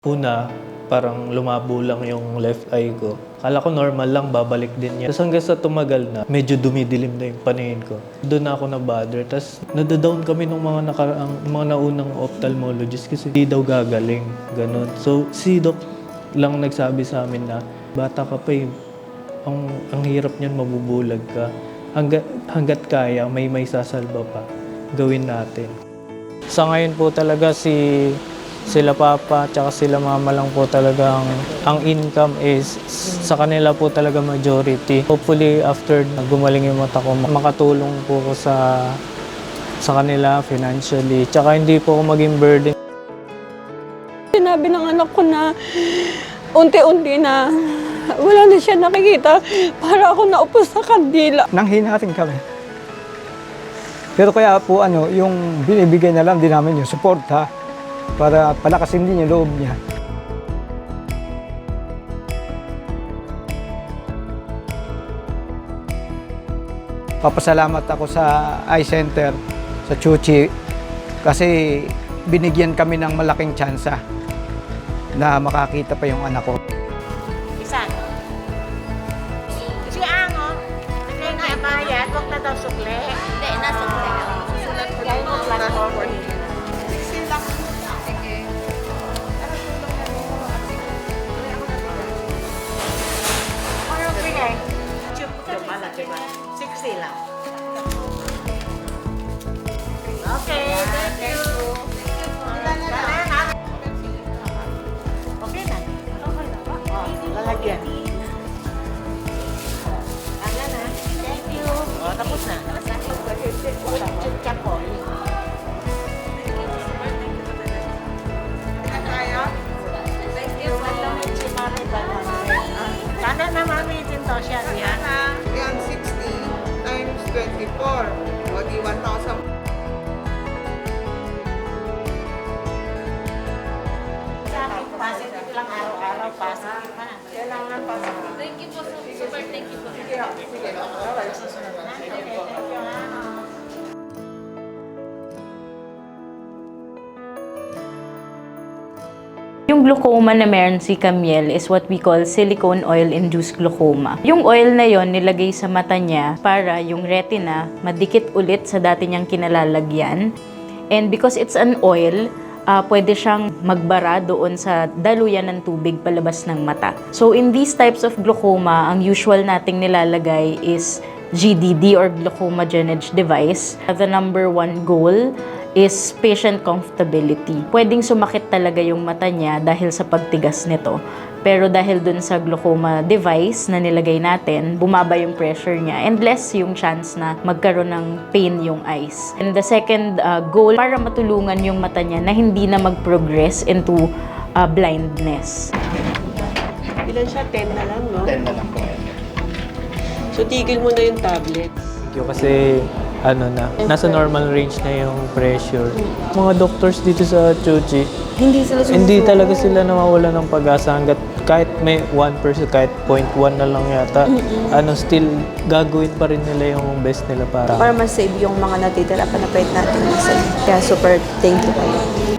Una, parang lumabo lang yung left eye ko. Akala ko normal lang, babalik din yan. Tapos hanggang sa tumagal na, medyo dumidilim na yung paningin ko. Doon na ako na-bother. Tapos nadadown kami ng mga naunang ophthalmologist kasi di daw gagaling. Ganun. So si Doc lang nagsabi sa amin na, bata ka pa eh, ang hirap niyan, mabubulag ka. Hanggat kaya, may sasalba pa. Gawin natin. Sa ngayon po talaga sila papa tsaka sila mama lang po talaga ang income is sa kanila po talaga majority. Hopefully after gumaling yung mata ko, makatulong po ko sa kanila financially. Tsaka hindi po ako maging burden. Sinabi ng anak ko na unti-unti na wala na siya nakikita, para ako naupo sa kandila. Nanghina rin kami. Pero kaya po yung binibigay na lang din namin yung suporta para palakasin din yung loob niya. Papasalamat ako sa eye center, sa Chuchi, kasi binigyan kami ng malaking tsansa na makakita pa yung anak ko. Isa. Si Ango, kaya nga bayad, huwag na daw sukle. Hindi, nasukle. Susulat ko lang yung platform. Ano bigay? Diba? 60 lang. Okay, thank you. Okay na. Oh, lalagyan. Ano na? Thank you. Oh, tapos na. Check ko. Thank you. Sana na mami dito siya. Yan 60 times 24. O di 1,000. Sa akin, positive lang araw-araw. Positive pa. Kailangan positive. Thank you po, super thank you po. Sige. Okay, susunod na. Okay, thank you. Yung glaucoma na meron si Camiel is what we call silicone oil-induced glaucoma. Yung oil na yon nilagay sa mata niya para yung retina madikit ulit sa dati niyang kinalalagyan. And because it's an oil, pwede siyang magbara doon sa daluyan ng tubig palabas ng mata. So in these types of glaucoma, ang usual nating nilalagay is GDD or glaucoma drainage device. The number one goal is patient comfortability. Pwedeng sumakit talaga yung mata niya dahil sa pagtigas nito. Pero dahil dun sa glaucoma device na nilagay natin, bumaba yung pressure niya and less yung chance na magkaroon ng pain yung eyes. And the second goal, para matulungan yung mata niya na hindi na mag-progress into blindness. Ilan siya? 10 na lang, no? 10 na lang po. So tigil mo na yung tablets. Thank you kasi nasa normal range na yung pressure. Mga doctors dito sa Chuchi, hindi talaga sila nawawala ng pag-asa hanggat kahit may 1%, kahit 0.1 na lang yata, still gagawin pa rin nila yung best nila para mas save yung mga natitira pa na pwede natin masave. Kaya super thank you kayo.